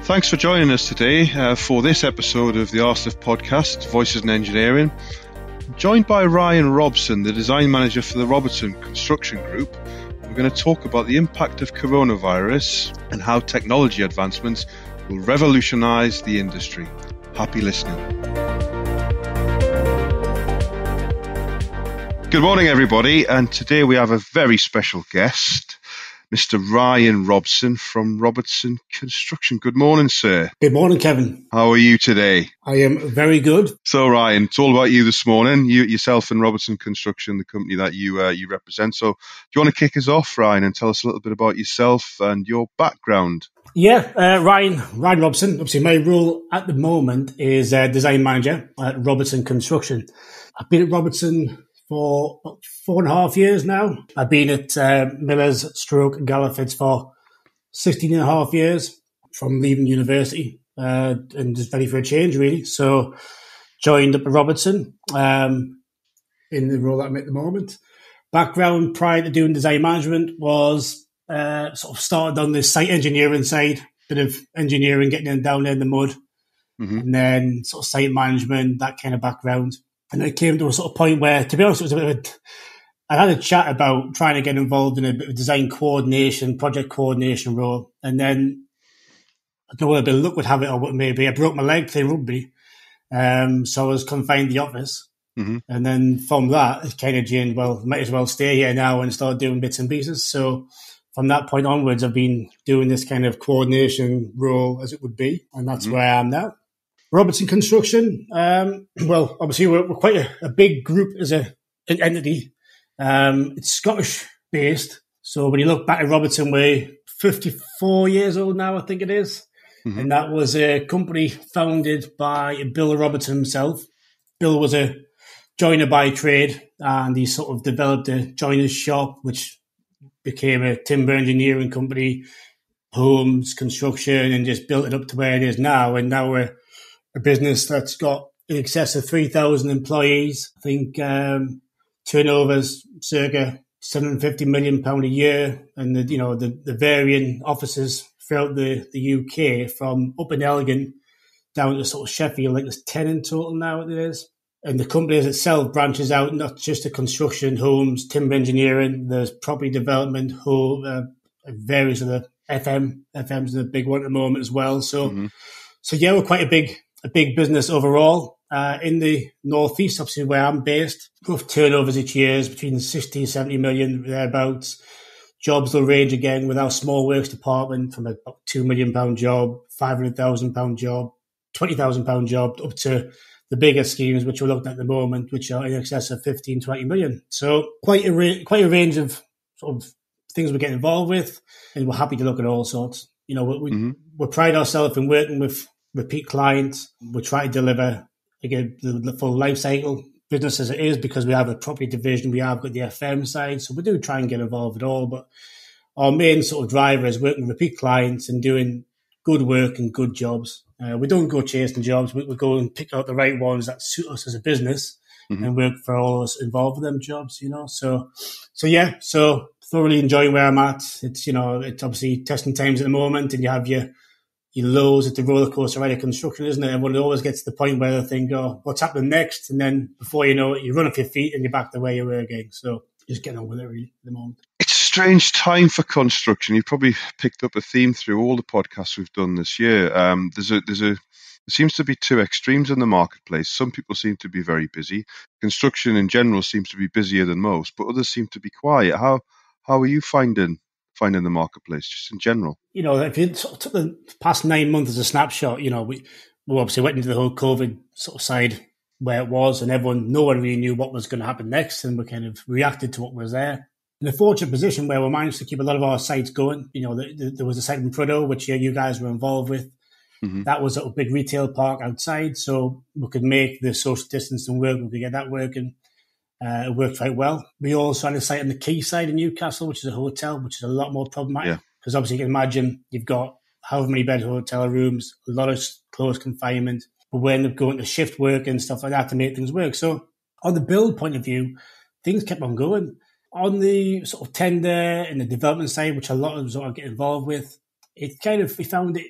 Thanks for joining us today for this episode of the RSF podcast, Voices in Engineering. I'm joined by Ryan Robson, the design manager for the Robertson Construction Group. We're going to talk about the impact of coronavirus and how technology advancements will revolutionise the industry. Happy listening. Good morning, everybody, and today we have a very special guest, Mr. Ryan Robson from Robertson Construction. Good morning, sir. Good morning, Kevin. How are you today? I am very good. So, Ryan, it's all about you this morning. Yourself and Robertson Construction, the company that you represent. So, do you want to kick us off, Ryan, and tell us a little bit about yourself and your background? Yeah, Ryan Robson. Obviously, my role at the moment is design manager at Robertson Construction. I've been at Robertson for about 4.5 years now. I've been at Millers Galliford's for 16.5 years from leaving university and just ready for a change, really. So joined up at Robertson in the role that I'm at the moment. Background prior to doing design management was sort of started on the site engineering side, bit of engineering, getting in down there in the mud, and then sort of site management, that kind of background. And it came to a sort of point where, to be honest, it was a bit of I had a chat about trying to get involved in a bit of design coordination, project coordination role. And then, I don't know whether luck would have it or what maybe, I broke my leg playing rugby. So I was confined to the office. And then from that, it kind of changed, well, might as well stay here now and start doing bits and pieces. So from that point onwards, I've been doing this kind of coordination role as it would be. And that's where I am now. Robertson Construction, well, obviously we're quite a big group as an entity. It's Scottish-based. So when you look back at Robertson, we're 54 years old now, I think it is. And that was a company founded by Bill Robertson himself. Bill was a joiner by trade, and he sort of developed a joiner's shop, which became a timber engineering company, homes, construction, and just built it up to where it is now. And now we're a business that's got in excess of 3,000 employees. I think turnovers circa £750 million a year, and the varying offices throughout the UK, from up in Elgin down to sort of Sheffield. Like there's 10 in total now. It is, and the company as itself branches out not just to construction, homes, timber engineering. There's property development, various other FM's a big one at the moment as well. So yeah, we're quite a big business overall. In the northeast, obviously where I'm based, rough turnovers each year is between 60 and 70 million, thereabouts. Jobs will range again with our small works department from about £2 million job, £500,000 job, £20,000 job, up to the bigger schemes, which we're looking at the moment, which are in excess of 15, 20 million. So quite a range of sort of things we get involved with, and we're happy to look at all sorts. We pride ourselves in working with repeat clients. We try to deliver again the full life cycle business as it is, because we have a property division, we have got the FM side, so we do try and get involved at all. But our main sort of driver is working with repeat clients and doing good work and good jobs. We don't go chasing jobs. We go and pick out the right ones that suit us as a business and work for all of us involved with them jobs. So thoroughly enjoying where I'm at. It's it's obviously testing times at the moment, and you have your lows at the roller coaster ride of construction, isn't it? Everyone always gets to the point where they think, oh, what's happening next? And then before you know it, you run off your feet and you're back the way you were again. So just getting on with it really at the moment. It's a strange time for construction. You've probably picked up a theme through all the podcasts we've done this year. There seems to be two extremes in the marketplace. Some people seem to be very busy. Construction in general seems to be busier than most, but others seem to be quiet. How are you finding the marketplace just in general? If you took the past 9 months as a snapshot, we obviously went into the whole COVID sort of side where it was, and no one really knew what was going to happen next, and we kind of reacted to what was there. In a fortunate position where we managed to keep a lot of our sites going. There was a site in Prudhoe, which you guys were involved with. That was a big retail park outside, so we could make the social distancing work. We could get that working. It worked quite well. We also had a site on the quayside in Newcastle, which is a hotel, which is a lot more problematic. Because obviously you can imagine you've got however many bed hotel rooms, a lot of close confinement, but we end up going to shift work and stuff like that to make things work. So on the build point of view, things kept on going. On the sort of tender and the development side, which a lot of us get involved with, we found it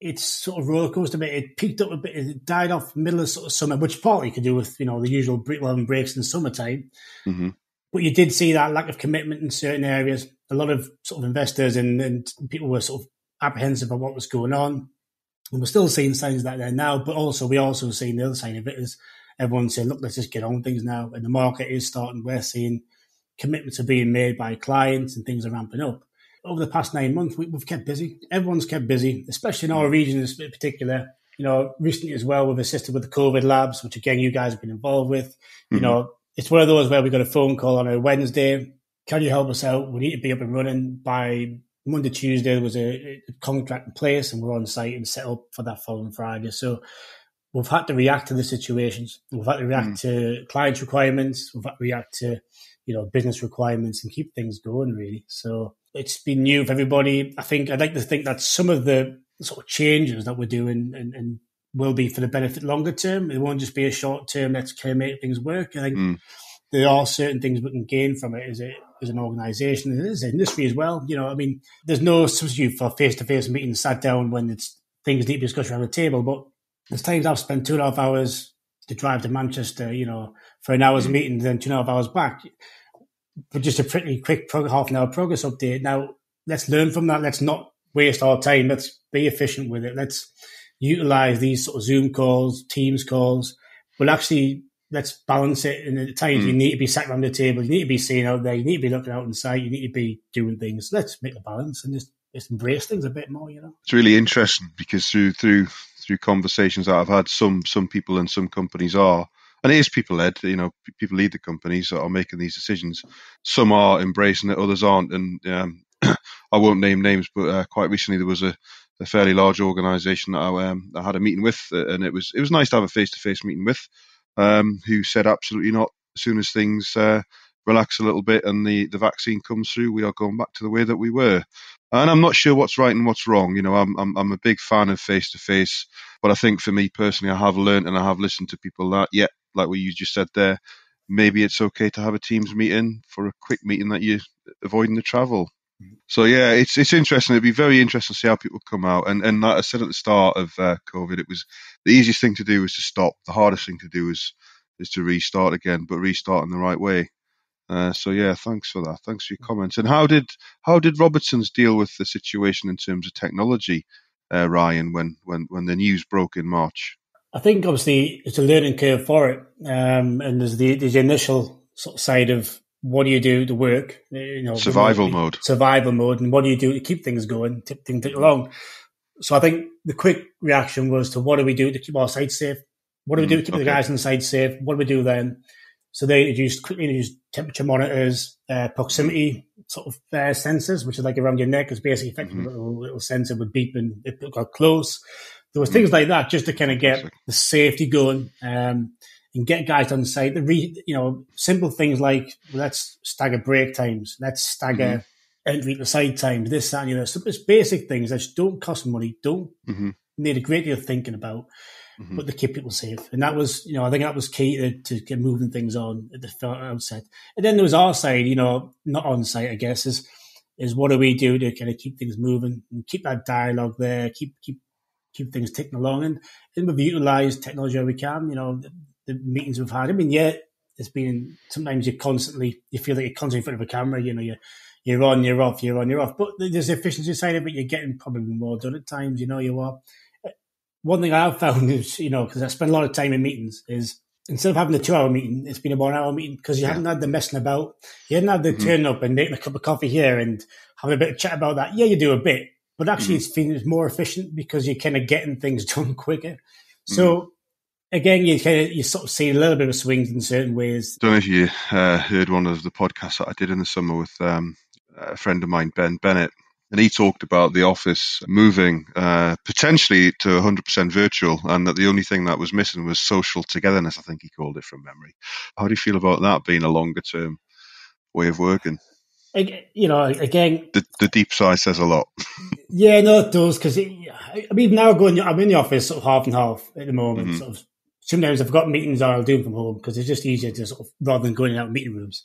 it's sort of roller coaster a bit. It peaked up a bit. It died off middle of sort of summer, which partly could do with, the usual breaks in summertime. Mm-hmm. But you did see that lack of commitment in certain areas. A lot of sort of investors and people were sort of apprehensive of what was going on. And we're still seeing signs of that there now, but also we also seeing the other side of it is everyone's saying, look, let's just get on with things now. And the market is starting. We're seeing commitments are being made by clients and things are ramping up. Over the past 9 months, we've kept busy. Everyone's kept busy, especially in our region in particular. Recently as well, we've assisted with the COVID labs, which again, you guys have been involved with. Mm-hmm. It's one of those where we got a phone call on a Wednesday. Can you help us out? We need to be up and running by Monday, Tuesday. There was a contract in place and we're on site and set up for that following Friday. So we've had to react to the situations. We've had to react to clients' requirements. We've had to react to, business requirements and keep things going, really. So it's been new for everybody. I'd like to think that some of the sort of changes that we're doing and will be for the benefit longer term. It won't just be a short term, let's kind of make things work. I think there are certain things we can gain from it as an organisation and as an industry as well. There's no substitute for face-to-face meetings sat down when things need to be discussed around the table. But there's times I've spent 2.5 hours to drive to Manchester, for an hour's meeting, then 2.5 hours back. But just a pretty quick half an hour progress update. Now, let's learn from that. Let's not waste our time. Let's be efficient with it. Let's utilise these sort of Zoom calls, Teams calls, but actually let's balance it. And at times you need to be sat around the table. You need to be seen out there. You need to be looking out on site. You need to be doing things. Let's make a balance and just embrace things a bit more, It's really interesting because through conversations that I've had, some people and some companies are, and it is people-led, people lead the companies that are making these decisions. Some are embracing it, others aren't. And I won't name names, but quite recently there was a fairly large organisation that I had a meeting with, and it was nice to have a face-to-face meeting with, who said absolutely not. As soon as things relax a little bit and the vaccine comes through, we are going back to the way that we were. And I'm not sure what's right and what's wrong. I'm a big fan of face-to-face, but I think for me personally, I have learned and I have listened to people that, like what you just said there, maybe it's okay to have a Teams meeting for a quick meeting that you're avoiding the travel. So yeah, it's interesting. It'd be very interesting to see how people come out. And like I said at the start of COVID, it was the easiest thing to do was to stop. The hardest thing to do is to restart again, but restart in the right way. So yeah, thanks for that. Thanks for your comments. And how did Robertson's deal with the situation in terms of technology, Ryan, when the news broke in March? I think obviously it's a learning curve for it, and there's the initial sort of side of what do you do to work, survival mode, and what do you do to keep things going, keep things along. So I think the quick reaction was to what do we do to keep our sites safe? What do we do to keep the guys on the site safe? What do we do then? So they quickly introduced temperature monitors, proximity sort of sensors, which is like around your neck. It's basically effectively a little sensor would beep and it got close. There was things like that just to kind of get the safety going and get guys on site. Simple things like let's stagger break times, let's stagger entry to site times, this, that, and the other. So it's basic things that just don't cost money, don't need a great deal of thinking about, but to keep people safe. And that was, I think that was key to get moving things on at the outset. And then there was our side, not on site, I guess, is what do we do to kind of keep things moving and keep that dialogue there, keep things ticking along. And we've utilised technology where we can, the meetings we've had. It's been, sometimes you feel like you're constantly in front of a camera, you're on, you're off, you're on, you're off. But there's the efficiency side of it. You're getting probably more done at times, you are. One thing I've found is, because I spend a lot of time in meetings, is instead of having a 2-hour meeting, it's been a 1 hour meeting because you haven't had the messing about. You hadn't had the turning up and making a cup of coffee here and having a bit of chat about that. Yeah, you do a bit, but actually it's more efficient because you're kind of getting things done quicker. So again, you sort of see a little bit of swings in certain ways. I don't know if you heard one of the podcasts that I did in the summer with a friend of mine, Ben Bennett, and he talked about the office moving potentially to 100% virtual, and that the only thing that was missing was social togetherness, I think he called it from memory. How do you feel about that being a longer term way of working? Again, the deep sigh says a lot. Yeah, no, it does, because now I'm in the office sort of half and half at the moment. Sort of, sometimes I've got meetings or I'll do them from home because it's just easier to sort of, rather than going out meeting rooms.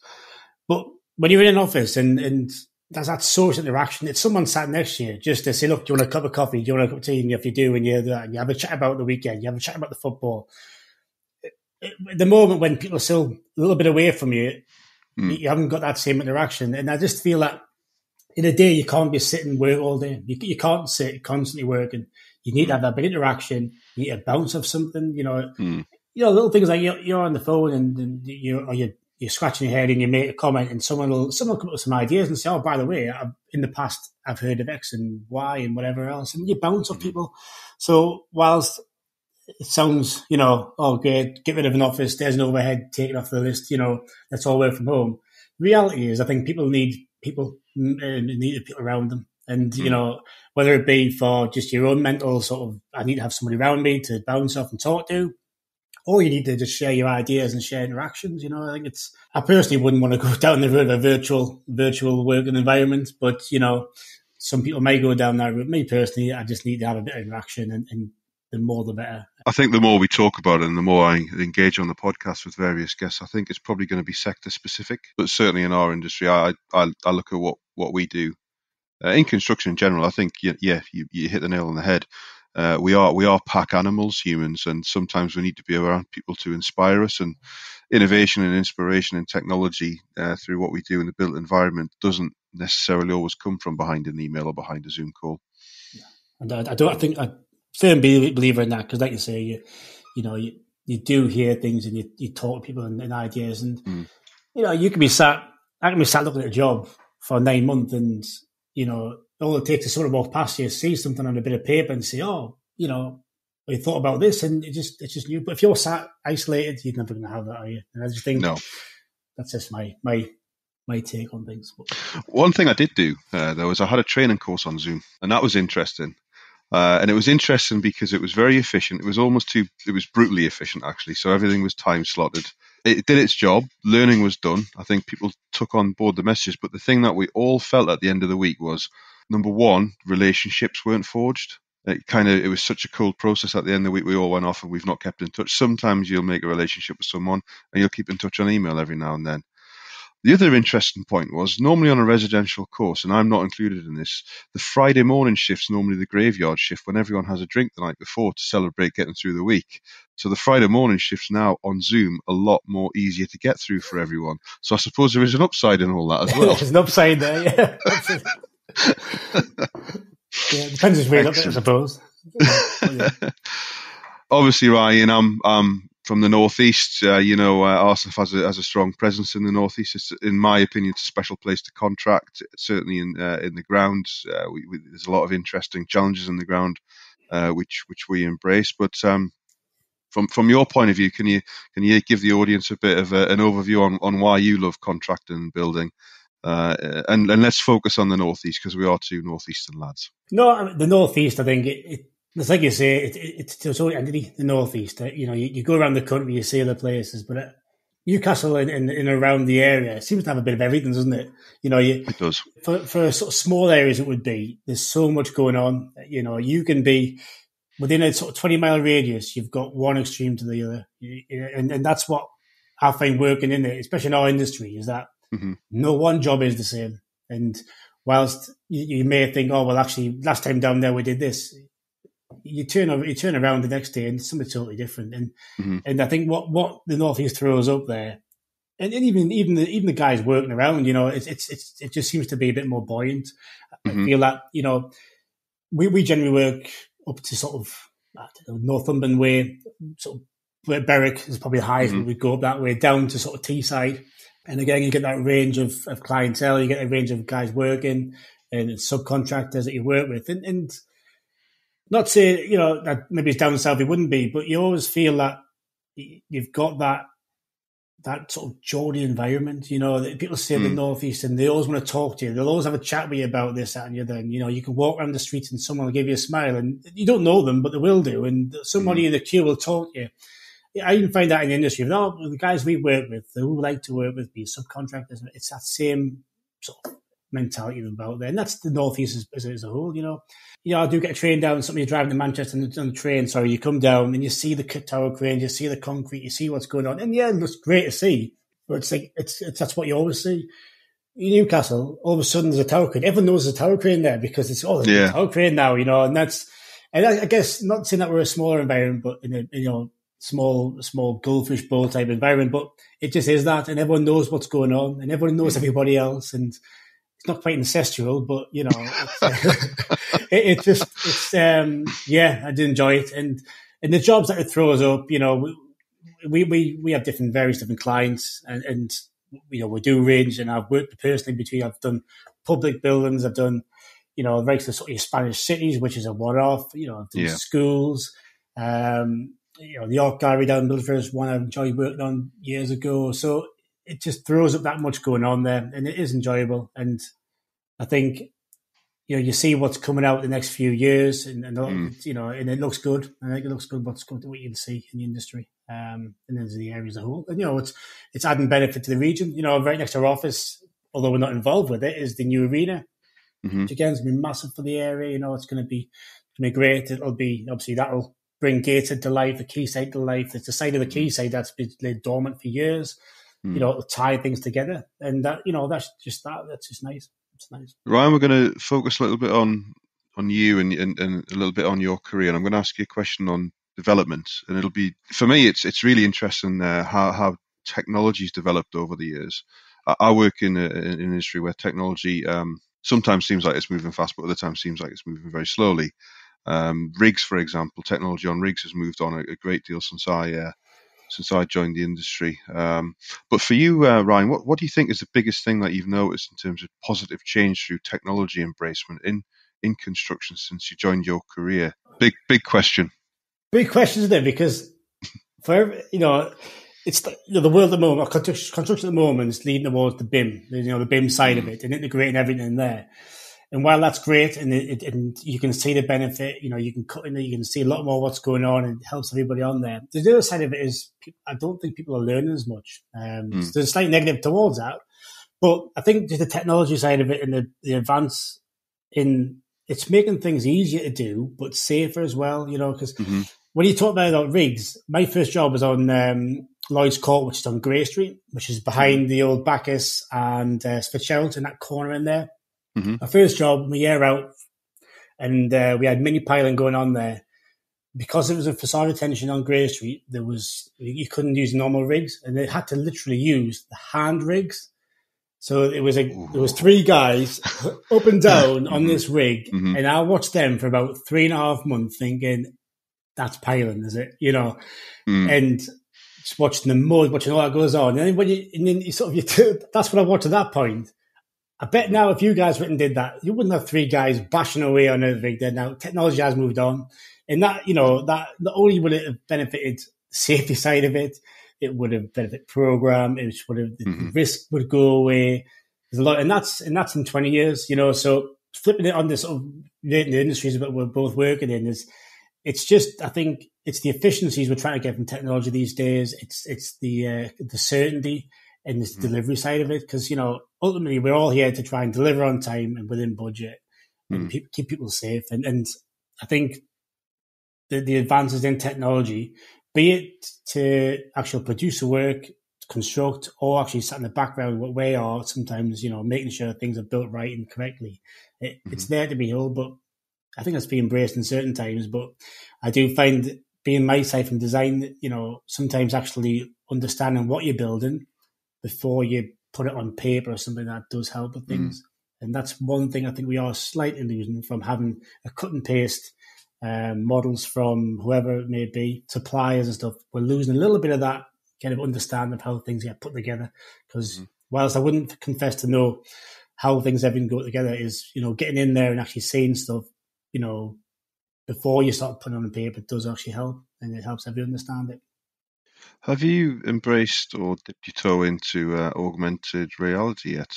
But when you're in an office and there's that social interaction. It's someone sat next to you just to say, look, do you want a cup of coffee? Do you want a cup of tea? And if you do, and you have a chat about the weekend, you have a chat about the football. At the moment when people are still a little bit away from you, you haven't got that same interaction. And I just feel that in a day, you can't be sitting and work all day. You can't sit constantly working. You need to have that big interaction. You need to bounce off something, little things like you're on the phone and you're scratching your head and you make a comment and someone will come up with some ideas and say, oh, by the way, in the past, I've heard of X and Y and whatever else. And you bounce off people. So whilst it sounds, oh, great, get rid of an office, there's an overhead, take it off the list, let's all work from home. The reality is I think people need people around them. And, whether it be for just your own mental sort of, I need to have somebody around me to bounce off and talk to, or you need to just share your ideas and share interactions. I think I personally wouldn't want to go down the road of a virtual working environment, but, some people may go down that route. Me personally, I just need to have a bit of interaction and the more the better. I think the more we talk about it and the more I engage on the podcast with various guests, I think it's probably going to be sector specific, but certainly in our industry, I look at what we do. In construction in general, I think, you hit the nail on the head. We are pack animals, humans, and sometimes we need to be around people to inspire us. And innovation and inspiration and technology through what we do in the built environment doesn't necessarily always come from behind an email or behind a Zoom call. Yeah. And I think I firm believer in that because, like you say, you do hear things and you talk to people and ideas, and you can be sat. I can be sat looking at a job for 9 months and. All it takes is sort of walk past you, see something on a bit of paper and say, oh, we thought about this and it's just new. But if you're sat isolated, you're never going to have that, are you? And I just think that's just my take on things. One thing I did do, though, is I had a training course on Zoom, and that was interesting. And it was interesting because it was very efficient. It was brutally efficient, actually. So everything was time slotted. It did its job. Learning was done. I think people took on board the messages. But the thing that we all felt at the end of the week was, number one, relationships weren't forged. It was such a cool process at the end of the week. We all went off and we've not kept in touch. Sometimes you'll make a relationship with someone and you'll keep in touch on email every now and then. The other interesting point was, normally on a residential course, and I'm not included in this, the Friday morning shift's normally the graveyard shift when everyone has a drink the night before to celebrate getting through the week. So the Friday morning shift's now on Zoom a lot more easier to get through for everyone. So I suppose there is an upside in all that as well. There's an upside there, yeah. It depends which way you look at it, I suppose. Obviously, Ryan, I'm from the Northeast. Arsenal has a strong presence in the Northeast. It's, in my opinion, it's a special place to contract. Certainly in the ground, there's a lot of interesting challenges in the ground, which we embrace. But from your point of view, can you give the audience a bit of an overview on why you love contracting and building? And let's focus on the Northeast because we are two Northeastern lads. No, the Northeast, I think it's like you say, it's its own entity, the Northeast. You go around the country, you see other places, but Newcastle and around the area, it seems to have a bit of everything, doesn't it? It does. For sort of small areas, it would be. There's so much going on. You can be within a sort of 20-mile radius. You've got one extreme to the other, and that's what I find working in it, especially in our industry, is that no one job is the same. And whilst you may think, oh well, actually, last time down there we did this. You turn around the next day and it's something totally different. And I think what the Northeast throws up there, and even the guys working around, it just seems to be a bit more buoyant. I feel that we generally work up to sort of Northumberland way, sort of where Berwick is probably the highest. We go up that way down to sort of Teesside, and again you get that range of clientele. You get a range of guys working and subcontractors that you work with, and not say, that maybe it's down south it wouldn't be, but you always feel that you've got that sort of Geordie environment, that people say the Northeast and they always want to talk to you. They'll always have a chat with you about this, that and the other. And, you can walk around the streets and someone will give you a smile and you don't know them, but they will do. And somebody in the queue will talk to you. I even find that in the industry. The guys we work with, who like to work with, be subcontractors, it's that same sort of mentality about there. And that's the Northeast as a whole, I do get a train down, somebody driving to Manchester on the train, you come down and you see the tower cranes, you see the concrete, you see what's going on. And yeah, it looks great to see, but it's like, that's what you always see. in Newcastle, all of a sudden there's a tower crane. Everyone knows there's a tower crane there because it's there's a tower crane now, and I guess not saying that we're a smaller environment, but in a small goldfish bowl type environment, but it just is that, and everyone knows what's going on, and everyone knows everybody else, and it's not quite incestual, but I do enjoy it, and the jobs that it throws up, we have various different clients, and we do range, and I've worked personally I've done public buildings, I've done, regular sort of Spanish cities, which is a one-off, I've done schools, the art gallery down in Middlesbrough is one I enjoyed working on years ago. So it just throws up that much going on there, and it is enjoyable. And I think, you see what's coming out the next few years, and and it looks good. I think it looks good what you can see in the industry, and then the area as a whole. And, it's adding benefit to the region. Right next to our office, although we're not involved with it, is the new arena, which again is going to be massive for the area. It's going to be great. It'll be, obviously, that'll bring Gateshead to life, the quayside to life. It's the side of the quayside that's been laid dormant for years. It'll tie things together, and that's just nice. It's nice. Ryan, we're going to focus a little bit on you and a little bit on your career, and I'm going to ask you a question on development. And it'll be, for me, it's really interesting how technology's developed over the years. I work in an industry where technology sometimes seems like it's moving fast, but other times seems like it's moving very slowly. Rigs, for example, technology on rigs has moved on a great deal since I joined the industry. But for you, Ryan, what do you think is the biggest thing that you've noticed in terms of positive change through technology embracement in construction since you joined your career? Big question. Big question, isn't it? Because it's the world at the moment, construction at the moment is leading towards the BIM, the BIM side of it, and integrating everything in there. And while that's great, and you can see the benefit, you can cut in there, you can see a lot more what's going on, and it helps everybody on there. The other side of it is, I don't think people are learning as much. So there's a slight negative towards that. But I think just the technology side of it and the advance it's making things easier to do, but safer as well, because when you talk about rigs, my first job was on Lloyd's Court, which is on Grey Street, which is behind the old Bacchus and Fitzgerald in that corner in there. My first job, my year out, and we had mini piling going on there. Because it was a facade retention on Grey Street, you couldn't use normal rigs, and they had to literally use the hand rigs. So there was three guys up and down on this rig, and I watched them for about 3.5 months, thinking, "That's piling, is it?" And just watching the mud, watching all that goes on, and then that's what I watched at that point. I bet now if you guys went and did that, you wouldn't have three guys bashing away on a rig there. Now technology has moved on, and that not only would it have benefited the safety side of it, it would have benefited program. The risk would go away. There's a lot, and that's in 20 years. So flipping it on this sort of the industries that we're both working in it's just, I think it's the efficiencies we're trying to get from technology these days. It's the certainty and the delivery side of it, because ultimately we're all here to try and deliver on time and within budget and keep people safe. And I think the advances in technology, be it to actually produce the work, construct, or actually sat in the background what we are sometimes, making sure things are built right and correctly. It's there to be held, but I think that's being embraced in certain times. But I do find, being my side from design, sometimes actually understanding what you're building before you put it on paper or something, that does help with things. And that's one thing I think we are slightly losing from having a cut and paste models from whoever it may be, suppliers and stuff. We're losing a little bit of that kind of understanding of how things get put together. Because whilst I wouldn't confess to know how things even go together, is, getting in there and actually saying stuff, before you start putting it on paper, it does actually help, and it helps everyone understand it. Have you embraced or dipped your toe into augmented reality yet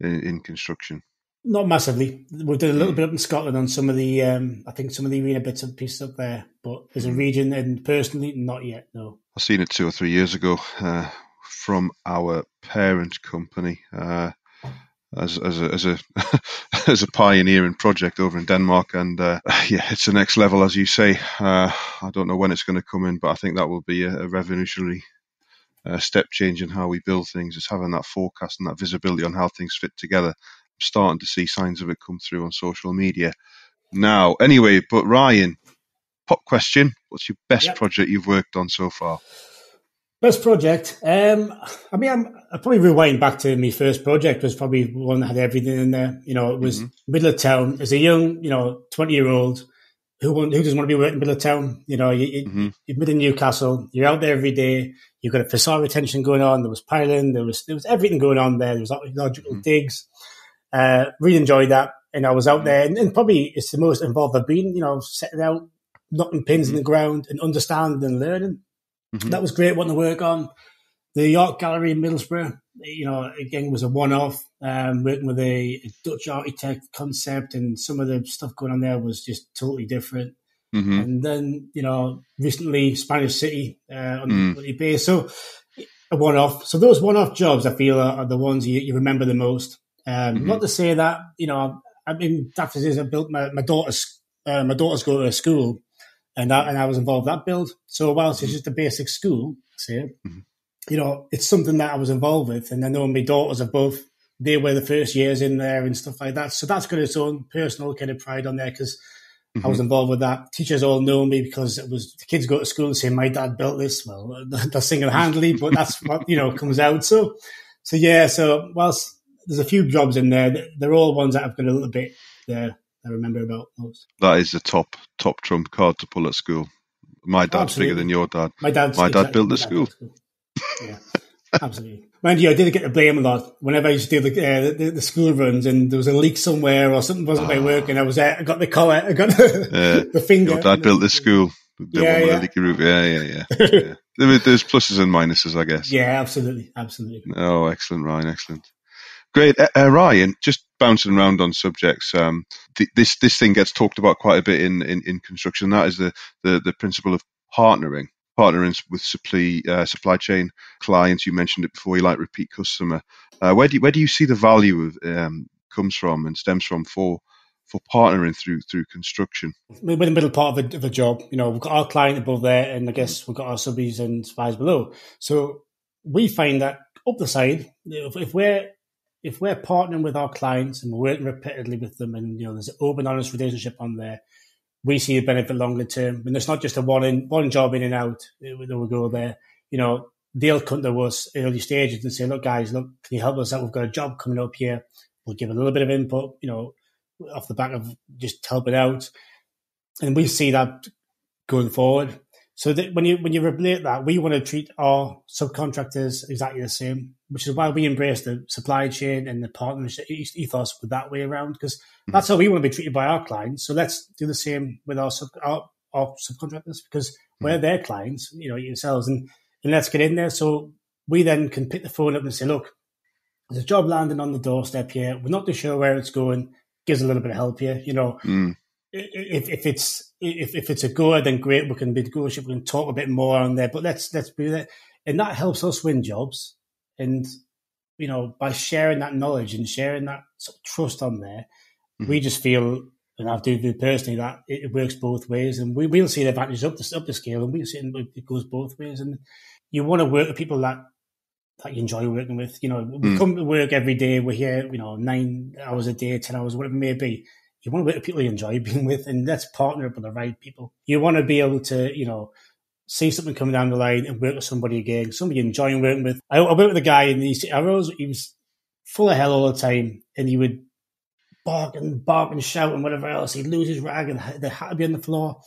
in construction? Not massively. We've done a little bit up in Scotland on some of the, I think some of the arena bits and pieces up there, but as a region, and personally, not yet, no. I've seen it 2 or 3 years ago from our parent company as a as a pioneering project over in Denmark, and it's the next level, as you say. I don't know when it's going to come in, but I think that will be a revolutionary step change in how we build things. It's having that forecast and that visibility on how things fit together. I'm starting to see signs of it come through on social media now. Anyway, but Ryan, pop question: what's your best Yep. project you've worked on so far? Best project. I'll probably rewind back to my first project. Was probably one that had everything in there. It was middle of town. As a young, 20-year-old, who doesn't want to be working middle of town? You're mid in Newcastle. You're out there every day. You've got a facade retention going on. There was piling. There was everything going on there. There was logical digs. Really enjoyed that. And I was out there, and probably it's the most involved I've been. Setting out, knocking pins in the ground, and understanding and learning. That was great wanting to work on. The Art Gallery in Middlesbrough, again, was a one-off, working with a Dutch architect concept, and some of the stuff going on there was just totally different. And then, recently Spanish City on the base. So a one-off. So those one-off jobs, I feel, are the ones you remember the most. Not to say that, that is, I built my daughter's go to school. And I was involved in that build. So whilst it's just a basic school, it's something that I was involved with. And I know my daughters they were the first years in there and stuff like that. So that's got its own personal kind of pride on there because I was involved with that. Teachers all know me because it was the kids go to school and say, my dad built this. Well, that's single-handedly, but that's what, comes out. So whilst there's a few jobs in there, they're all ones that I've got a little bit there. I remember about most. That is the top trump card to pull at school. My dad's bigger than your dad. My dad built the school. Yeah, absolutely. Mind you, I did get to blame a lot whenever I used to do the school runs, and there was a leak somewhere or something wasn't quite working. I was there. I got the collar. I got the finger. Your dad built the school. The one with the leaky roof. Yeah. There's pluses and minuses, I guess. Yeah, absolutely. Oh, excellent, Ryan. Excellent. Great. Ryan, just bouncing around on subjects. This thing gets talked about quite a bit in construction. That is the principle of partnering with supply chain clients. You mentioned it before. You like repeat customer. Where do you see the value of comes from and stems from for partnering through construction? We're in the middle part of a job. We've got our client above there, and I guess we've got our subbies and suppliers below. So we find that up the side, if we're partnering with our clients and we're working repetitively with them, and there's an open, honest relationship on there, we see a benefit longer term. And it's not just a one job in and out that we go there. They'll come to us early stages and say, "Look, guys, can you help us out? We've got a job coming up here. We'll give a little bit of input, off the back of just helping out." And we see that going forward. So that when you relate that, we want to treat our subcontractors exactly the same, which is why we embrace the supply chain and the partnership ethos with that way around, because that's how we want to be treated by our clients. So let's do the same with our subcontractors, because we're their clients, yourselves, and let's get in there. So we then can pick the phone up and say, look, there's a job landing on the doorstep here. We're not too sure where it's going. Gives a little bit of help here, If it's a goer, then great. We can be negotiate. We can talk a bit more on there, but let's be there, and that helps us win jobs. And by sharing that knowledge and sharing that sort of trust on there, we just feel, and I do personally, that it works both ways, and we'll see the advantage up the scale, and we'll see it goes both ways. And you want to work with people that you enjoy working with. We come to work every day. We're here, 9 hours a day, 10 hours, whatever it may be. You want to work with people you enjoy being with, and let's partner up with the right people. You want to be able to, see something coming down the line and work with somebody again, somebody you enjoy working with. I worked with a guy in the East Arrows. He was full of hell all the time, and he would bark and shout and whatever else. He'd lose his rag and the hat would be on the floor.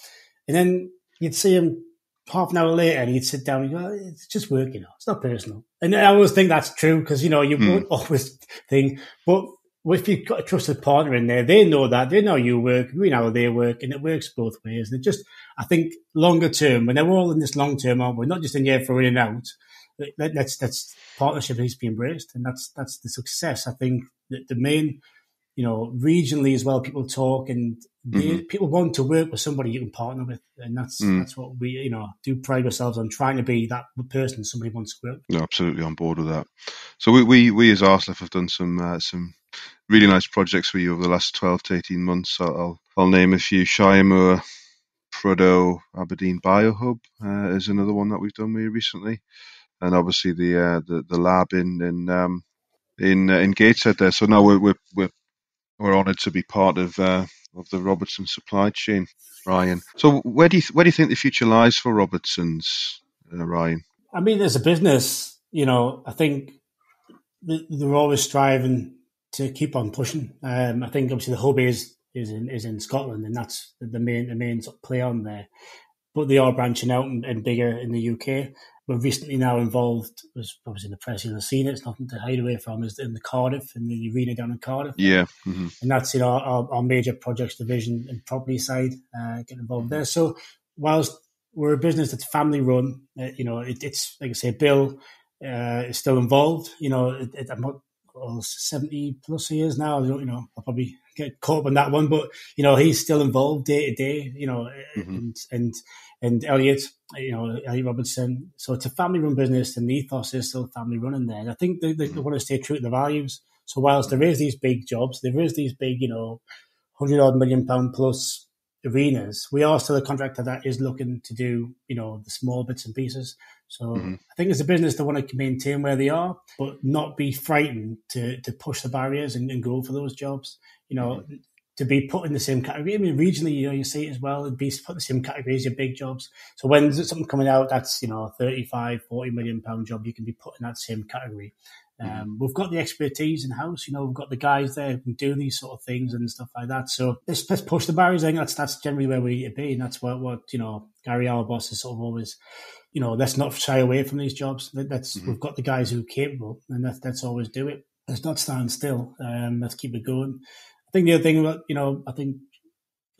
And then you'd see him half an hour later and he'd sit down and go, it's just work, it's not personal. And I always think that's true because, you won't always think, but if you've got a trusted partner in there, they know that. They know you work, we know how they work, and it works both ways. And I think, longer term, when we're all in this long term, aren't we? Not just in here for in and out. That's partnership needs to be embraced, and that's the success. I think that the main, regionally as well, people talk and people want to work with somebody you can partner with, and that's what we do pride ourselves on, trying to be that person somebody wants to work with. No, absolutely on board with that. So we as Arslef have done some really nice projects for you over the last 12 to 18 months. I'll name a few. Shiremoor, Prudhoe, Aberdeen Biohub is another one that we've done with you recently. and obviously the lab in Gateshead there. So now we're honoured to be part of the Robertson supply chain, Ryan. So where do you think the future lies for Robertson's, Ryan? I mean, as a business, I think they're always striving to keep on pushing. I think obviously the hub is in Scotland, and that's the main sort of play on there. But they are branching out and bigger in the UK. We're recently now involved, was obviously in the press, you'll have seen it, it's nothing to hide away from, is in the Cardiff, in the arena down in Cardiff. Yeah. Mm-hmm. And that's in our major projects division and property side, getting involved there. So whilst we're a business that's family run, it's like I say, Bill is still involved. I'm not 70 plus years now. I'll probably get caught up on that one, but he's still involved day to day. And Elliot, Elliot Robertson. So it's a family run business, and the ethos is still family run in there. And I think they want to stay true to the values. So whilst there is these big jobs, there is these big, £100 million plus arenas, we are still a contractor that is looking to do, the small bits and pieces. So I think as a business, they want to maintain where they are, but not be frightened to push the barriers and go for those jobs. To be put in the same category. I mean, regionally, you see it as well, it'd be put in the same category as your big jobs. So when there's something coming out that's, a 35, 40 million pound job, you can be put in that same category. We've got the expertise in house, we've got the guys there who can do these sort of things and stuff like that. So let's push the barriers. I think that's generally where we need to be. And that's what Gary, our boss, is sort of always, let's not shy away from these jobs. We've got the guys who are capable, and let's always do it. Let's not stand still. Let's keep it going. I think the other thing, I think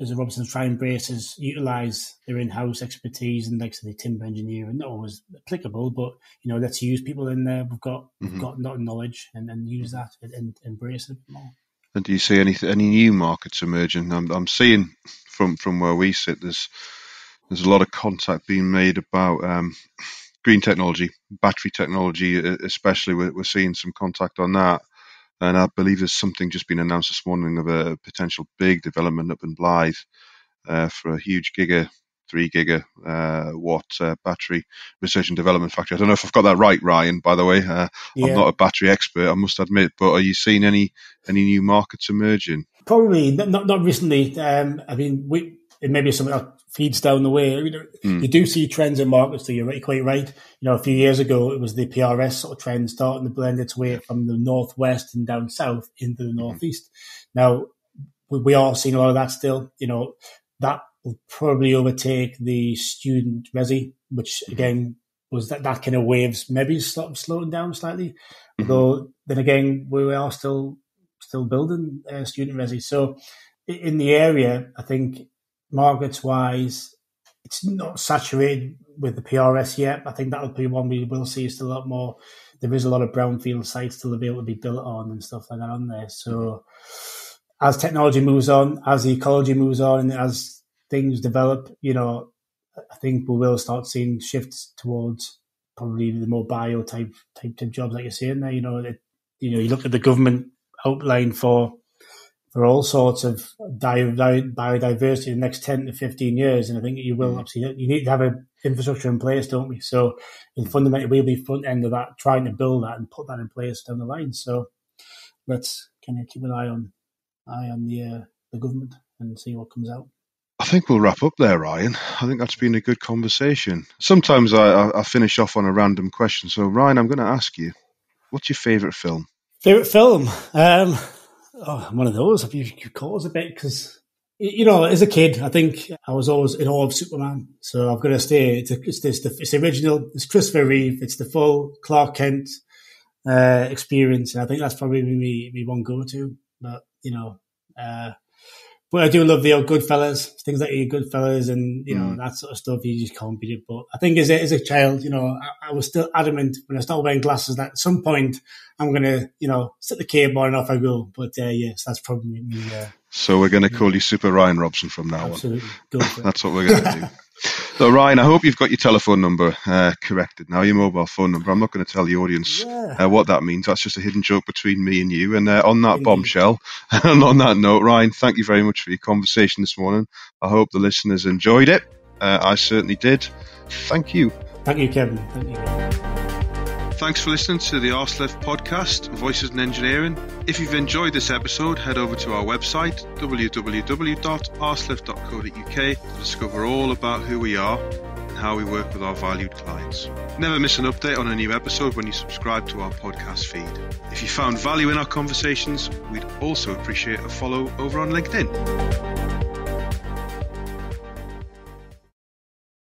as a Robertson try and embrace is utilise their in-house expertise and like the timber engineering. Not always applicable, but let's use people in there. We've got knowledge and use that and embrace it more. And do you see any new markets emerging? I'm seeing from where we sit, there's a lot of contact being made about green technology, battery technology, especially. We're seeing some contact on that. And I believe there's something just been announced this morning of a potential big development up in Blythe for a huge 3 gigawatt battery research and development factory. I don't know if I've got that right, Ryan, by the way. I'm not a battery expert, I must admit, but are you seeing any new markets emerging? Probably not recently. I mean, it may be something that feeds down the way. You do see trends in markets, so you're quite right. A few years ago, it was the PRS sort of trend starting to blend its way from the northwest and down south into the northeast. Now, we are seeing a lot of that still. That will probably overtake the student resi, which again was that kind of waves maybe slowing down slightly. Although then again, we are still building student resi. So in the area, I think markets-wise, it's not saturated with the PRS yet. I think that'll be one we will see still a lot more. There is a lot of brownfield sites still to be able to be built on and stuff like that on there. So as technology moves on, as the ecology moves on, and as things develop, I think we will start seeing shifts towards probably the more bio type jobs like you're saying there. You look at the government outline for all sorts of biodiversity in the next 10 to 15 years. And I think you will obviously, you need to have an infrastructure in place, don't we? So fundamentally, we'll be front end of that, trying to build that and put that in place down the line. So let's kind of keep an eye on the government and see what comes out. I think we'll wrap up there, Ryan. I think that's been a good conversation. Sometimes I finish off on a random question. So, Ryan, I'm going to ask you, what's your favourite film? Favourite film? I'm one of those. You caught us a bit because, as a kid, I think I was always in awe of Superman. So I've got to stay. It's the original. It's Christopher Reeve. It's the full Clark Kent experience. And I think that's probably me one go-to. But, but I do love the old Goodfellas, things like your Goodfellas and, that sort of stuff. You just can't beat it. But I think as a child, I was still adamant when I started wearing glasses that at some point I'm going to, set the cable and off I go. But yes, that's probably me. So we're going to call you Super Ryan Robson from now absolutely. On. That's what we're going to do. So, Ryan, I hope you've got your telephone number corrected now, your mobile phone number. I'm not going to tell the audience what that means. That's just a hidden joke between me and you. And on that bombshell, and on that note, Ryan, thank you very much for your conversation this morning. I hope the listeners enjoyed it. I certainly did. Thank you. Thank you, Kevin. Thank you. Thanks for listening to the Arsleft podcast, Voices in Engineering. If you've enjoyed this episode, head over to our website, www.arsleft.co.uk, to discover all about who we are and how we work with our valued clients. Never miss an update on a new episode when you subscribe to our podcast feed. If you found value in our conversations, we'd also appreciate a follow over on LinkedIn.